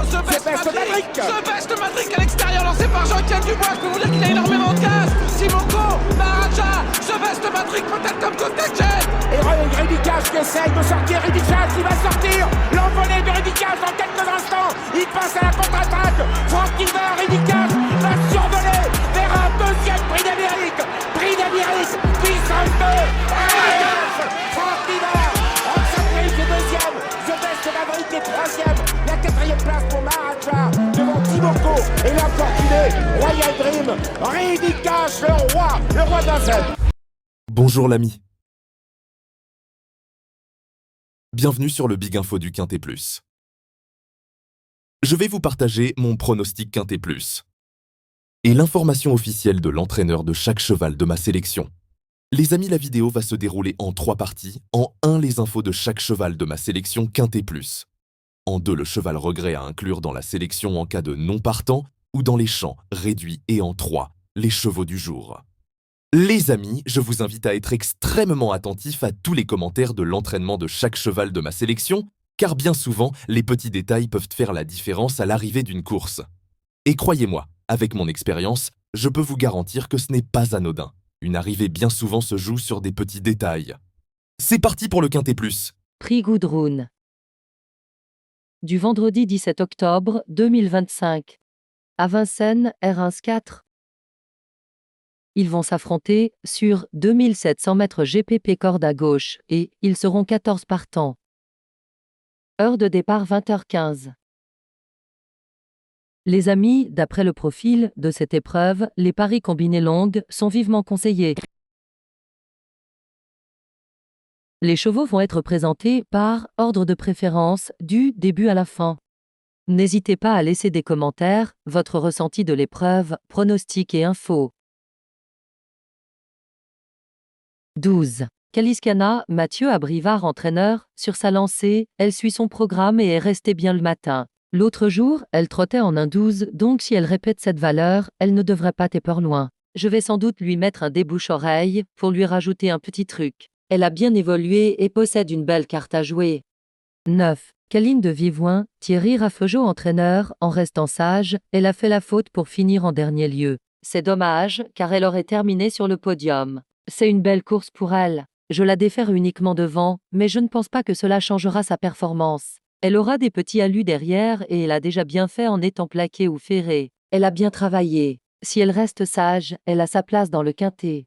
The Best Matrix à l'extérieur, lancé par Jean-Étienne Dubois. Je peux vous dire qu'il a énormément de gaz. Simoko, Maharaja, The Best Matrix peut-être comme contact. Et Ridicage qui essaye de sortir. Ridicage qui va sortir. L'envolée de Ridicage dans quelques instants. Il passe à la contre-attaque. Franck Nivard, Ridicage va survoler vers un deuxième prix d'Amérique. Prix d'Amérique, puissance 2. Franck Nivard, Roxane Gris est deuxième. The Best Maverick est troisième. La quatrième place pour Maharaja devant Timoko et l'infortuné Royal Dream. Ridicage, le roi de Vincennes. Bonjour l'ami. Bienvenue sur le Big Info du Quintet Plus. Je vais vous partager mon pronostic Quintet Plus et l'information officielle de l'entraîneur de chaque cheval de ma sélection. Les amis, la vidéo va se dérouler en 3 parties. En 1, les infos de chaque cheval de ma sélection Quintet Plus. En 2, le cheval regret à inclure dans la sélection en cas de non partant ou dans les champs réduits. Et en 3, les chevaux du jour. Les amis, je vous invite à être extrêmement attentifs à tous les commentaires de l'entraînement de chaque cheval de ma sélection, car bien souvent, les petits détails peuvent faire la différence à l'arrivée d'une course. Et croyez-moi, avec mon expérience, je peux vous garantir que ce n'est pas anodin. Une arrivée bien souvent se joue sur des petits détails. C'est parti pour le Quintet Plus. Prix Gudrun. Du vendredi 17 octobre 2025. À Vincennes, R1-4. Ils vont s'affronter sur 2700 mètres GPP corde à gauche et ils seront 14 partants. Heure de départ 20h15. Les amis, d'après le profil de cette épreuve, les paris combinés longues sont vivement conseillés. Les chevaux vont être présentés par ordre de préférence du début à la fin. N'hésitez pas à laisser des commentaires, votre ressenti de l'épreuve, pronostics et infos. 12. Caliscana, Mathieu Abrivard entraîneur, sur sa lancée, elle suit son programme et est restée bien le matin. L'autre jour, elle trottait en 1-12, donc si elle répète cette valeur, elle ne devrait pas taper loin. Je vais sans doute lui mettre un débouche-oreille pour lui rajouter un petit truc. Elle a bien évolué et possède une belle carte à jouer. 9. Caline de Vivoin, Thierry Raffegeot entraîneur, en restant sage, elle a fait la faute pour finir en dernier lieu. C'est dommage, car elle aurait terminé sur le podium. C'est une belle course pour elle. Je la défère uniquement devant, mais je ne pense pas que cela changera sa performance. Elle aura des petits halus derrière et elle a déjà bien fait en étant plaquée ou ferrée. Elle a bien travaillé. Si elle reste sage, elle a sa place dans le quintet.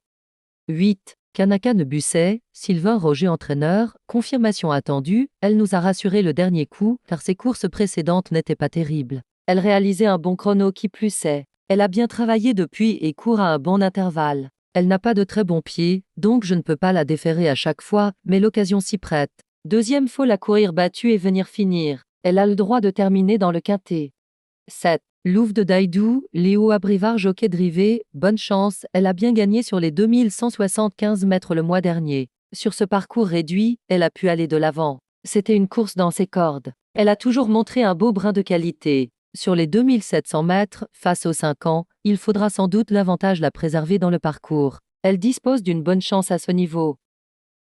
8. Kanaka Nebusset, Sylvain Roger entraîneur, confirmation attendue, elle nous a rassuré le dernier coup car ses courses précédentes n'étaient pas terribles. Elle réalisait un bon chrono qui plus est. Elle a bien travaillé depuis et court à un bon intervalle. Elle n'a pas de très bons pieds, donc je ne peux pas la déférer à chaque fois, mais l'occasion s'y prête. Deuxième, faut la courir battue et venir finir. Elle a le droit de terminer dans le quintet. 7. Louvre de Daidou, Léo Abrivard jockey drivé, bonne chance, elle a bien gagné sur les 2175 mètres le mois dernier. Sur ce parcours réduit, elle a pu aller de l'avant. C'était une course dans ses cordes. Elle a toujours montré un beau brin de qualité. Sur les 2700 mètres, face aux 5 ans, il faudra sans doute davantage la préserver dans le parcours. Elle dispose d'une bonne chance à ce niveau.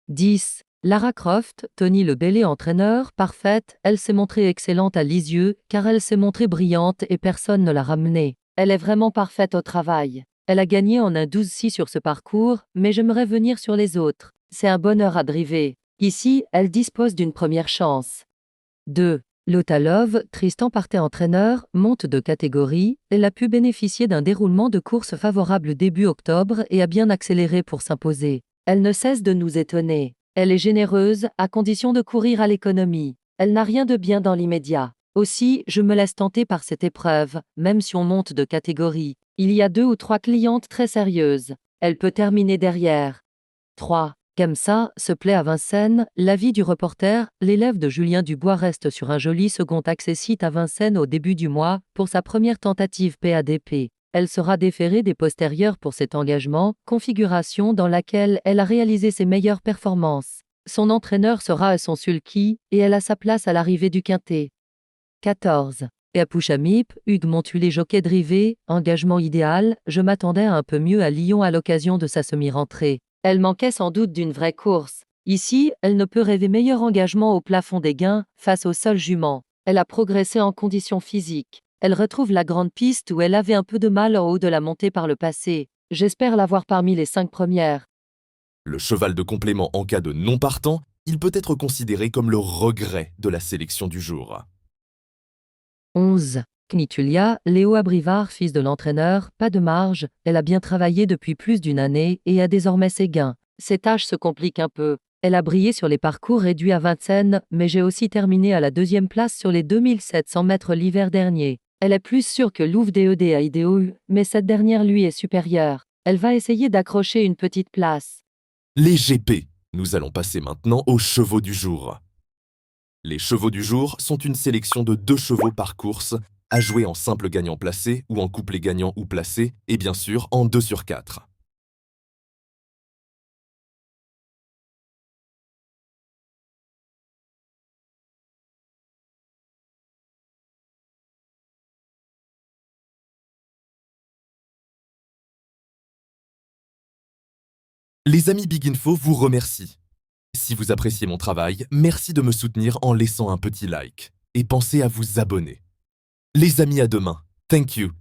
10. Lara Croft, Tony Lebellé entraîneur, parfaite, elle s'est montrée excellente à Lisieux, car elle s'est montrée brillante et personne ne l'a ramenée. Elle est vraiment parfaite au travail. Elle a gagné en un 12-6 sur ce parcours, mais j'aimerais venir sur les autres. C'est un bonheur à driver. Ici, elle dispose d'une première chance. 2. Lotalov, Tristan Parté entraîneur, monte de catégorie, elle a pu bénéficier d'un déroulement de course favorable début octobre et a bien accéléré pour s'imposer. Elle ne cesse de nous étonner. Elle est généreuse, à condition de courir à l'économie. Elle n'a rien de bien dans l'immédiat. Aussi, je me laisse tenter par cette épreuve, même si on monte de catégorie. Il y a 2 ou 3 clientes très sérieuses. Elle peut terminer derrière. 3. Kemsa se plaît à Vincennes, l'avis du reporter, l'élève de Julien Dubois reste sur un joli second accessite à Vincennes au début du mois, pour sa première tentative PADP. Elle sera déférée des postérieurs pour cet engagement, configuration dans laquelle elle a réalisé ses meilleures performances. Son entraîneur sera à son sulky, et elle a sa place à l'arrivée du quintet. 14. Et à Pouchamip, Hugues Montulé jockey drivé, engagement idéal, je m'attendais à un peu mieux à Lyon à l'occasion de sa semi-rentrée. Elle manquait sans doute d'une vraie course. Ici, elle ne peut rêver meilleur engagement au plafond des gains, face au seul jument. Elle a progressé en conditions physiques. Elle retrouve la grande piste où elle avait un peu de mal en haut de la montée par le passé. J'espère l'avoir parmi les 5 premières. Le cheval de complément en cas de non partant, il peut être considéré comme le regret de la sélection du jour. 11. Knitulia, Léo Abrivard, fils de l'entraîneur, pas de marge, elle a bien travaillé depuis plus d'une année et a désormais ses gains. Ses tâches se compliquent un peu. Elle a brillé sur les parcours réduits à Vincennes, mais j'ai aussi terminé à la 2e place sur les 2700 mètres l'hiver dernier. Elle est plus sûre que Louvre DED à IDOU, mais cette dernière lui est supérieure. Elle va essayer d'accrocher une petite place. Les GP. Nous allons passer maintenant aux chevaux du jour. Les chevaux du jour sont une sélection de 2 chevaux par course, à jouer en simple gagnant placé ou en couplet gagnant ou placé, et bien sûr en 2 sur 4. Les amis Big Info vous remercient. Si vous appréciez mon travail, merci de me soutenir en laissant un petit like. Et pensez à vous abonner. Les amis, à demain. Thank you.